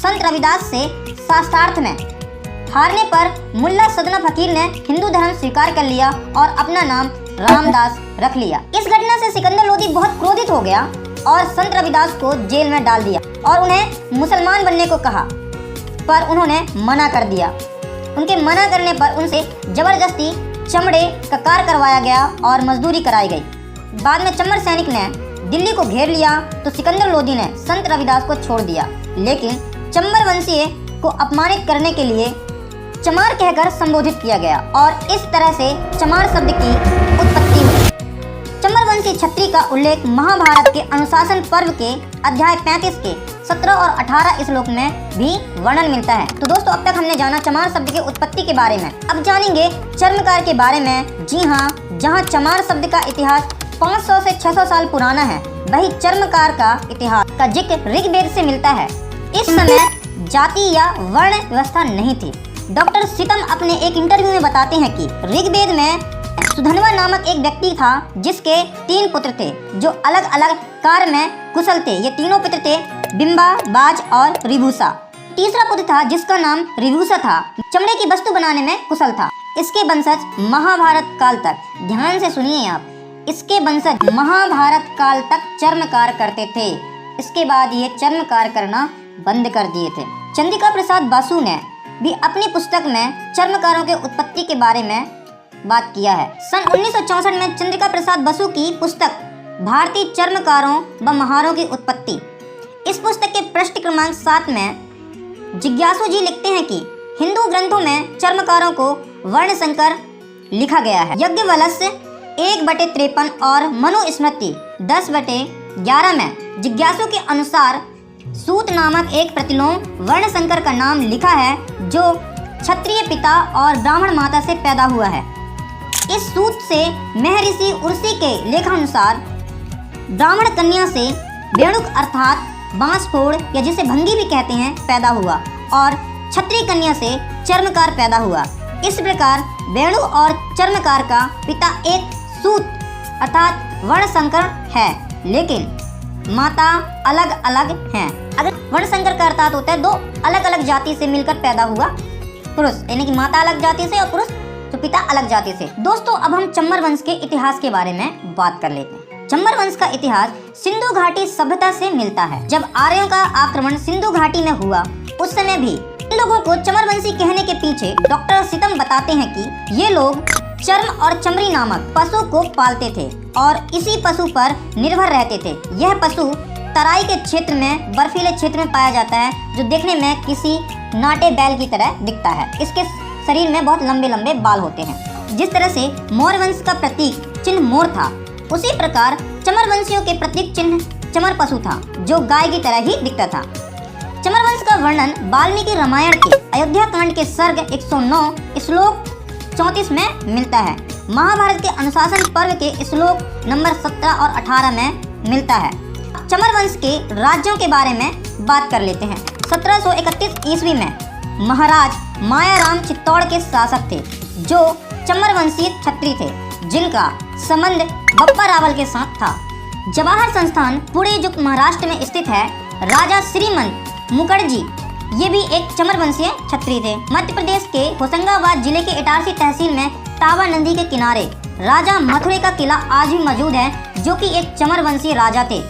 संत रविदास से शास्त्रार्थ में हारने पर मुल्ला सदना फकीर ने हिंदू धर्म स्वीकार कर लिया और अपना नाम रामदास रख लिया। इस घटना से सिकंदर लोदी बहुत क्रोधित हो गया और संत रविदास को जेल में डाल दिया और उन्हें मुसलमान बनने को कहा, पर उन्होंने मना कर दिया। उनके मना करने पर उनसे जबरदस्ती चमड़े का कार्य करवाया गया और मजदूरी कराई गई। बाद में चम्मर सैनिक ने दिल्ली को घेर लिया तो सिकंदर लोदी ने संत रविदास को छोड़ दिया, लेकिन चम्मर वंशीय को अपमानित करने के लिए चमार कहकर संबोधित किया गया और इस तरह से चमार शब्द की उत्पत्ति हुई। चम्मर वंशी क्षत्रिय का उल्लेख महाभारत के अनुशासन पर्व के अध्याय 35 के 17 और 18 श्लोक में भी वर्णन मिलता है। तो दोस्तों, अब तक हमने जाना चमार शब्द की उत्पत्ति के बारे में। अब जानेंगे चर्मकार के बारे में। जी हाँ, जहाँ चमार शब्द का इतिहास 500 से 600 साल पुराना है, वही चर्मकार का इतिहास का जिक्र ऋग्वेद से मिलता है। इस समय जाति या वर्ण व्यवस्था नहीं थी। डॉक्टर सीतम अपने एक इंटरव्यू में बताते हैं कि ऋग्वेद में सुधन्वा नामक एक व्यक्ति था जिसके 3 पुत्र थे जो अलग अलग कार्य में कुशल थे। ये तीनों पुत्र थे बिंबा, बाज और रिभूषा। तीसरा पुत्र था जिसका नाम रिभूषा था, चमड़े की वस्तु बनाने में कुशल था। इसके वंशज महाभारत काल तक, ध्यान से सुनिए आप, इसके वंशज महाभारत काल तक चर्मकार करते थे। इसके बाद ये चर्मकार करना बंद कर दिए थे। चंद्रिका प्रसाद बासु ने भी अपनी पुस्तक में चर्मकारों के उत्पत्ति के बारे में बात किया है। सन 1964 में चंद्रिका प्रसाद बसु की पुस्तक भारतीय चर्मकारों व महारों की उत्पत्ति, इस पुस्तक के पृष्ठ क्रमांक 7 में जिज्ञासु जी लिखते हैं कि हिंदू ग्रंथों में चर्मकारों को वर्ण संकर लिखा गया है। यज्ञवल्क्य 1/53 और मनुस्मृति 10/11 में जिज्ञासु के अनुसार सूत नामक एक प्रतिलोम वर्ण संकर का नाम लिखा है जो क्षत्रिय पिता और ब्राह्मण माता से पैदा हुआ है। इस सूत से महर्षि उर्सी के लेखानुसार ब्राह्मण कन्या से वेणुक अर्थात बांसफोड़ या जिसे भंगी भी कहते हैं पैदा हुआ और क्षत्रिय कन्या से चर्मकार पैदा हुआ। इस प्रकार वेणु और चर्मकार का पिता एक सूत अर्थात वर्ण संकर है, लेकिन माता अलग अलग हैं। अगर वर्ण संकर का अर्थात होता है 2 अलग अलग जाति से मिलकर पैदा हुआ पुरुष, यानी कि माता अलग जाति से और पुरुष तो पिता अलग जाति से। दोस्तों, अब हम चम्मर वंश के इतिहास के बारे में बात कर लेते हैं। चम्मर वंश का इतिहास सिंधु घाटी सभ्यता से मिलता है। जब आर्यों का आक्रमण सिंधु घाटी में हुआ, उस समय भी इन लोगों को चम्मर वंशी कहने के पीछे डॉक्टर सीतम बताते हैं कि ये लोग चर्म और चमड़ी नामक पशु को पालते थे और इसी पशु पर निर्भर रहते थे। यह पशु तराई के क्षेत्र में, बर्फीले क्षेत्र में पाया जाता है, जो देखने में किसी नाटे बैल की तरह दिखता है। इसके शरीर में बहुत लंबे लंबे बाल होते हैं। जिस तरह से मौर्य वंश का प्रतीक चिन्ह मोर था, उसी प्रकार चमर वंशियों के प्रतीक चिन्ह चमर पशु था जो गाय की तरह ही दिखता था। चमर वंश का वर्णन वाल्मीकि रामायण के अयोध्या कांड के सर्ग 109 श्लोक 34 में मिलता है। महाभारत के अनुशासन पर्व के श्लोक नंबर 17 और 18 में मिलता है। चमर वंश के राज्यों के बारे में बात कर लेते हैं। 1731 ईस्वी में महाराज मायाराम चित्तौड़ के शासक थे जो चमर वंशीय क्षत्रिय थे, जिनका संबंध बप्पा रावल के साथ था। जवाहर संस्थान पुणे जो महाराष्ट्र में स्थित है, राजा श्रीमंत मुखर्जी ये भी एक चमर वंशीय क्षत्रिय थे। मध्य प्रदेश के होशंगाबाद जिले के इटारसी तहसील में तावा नदी के किनारे राजा मथुरे का किला आज भी मौजूद है, जो कि एक चमर वंशीय राजा थे।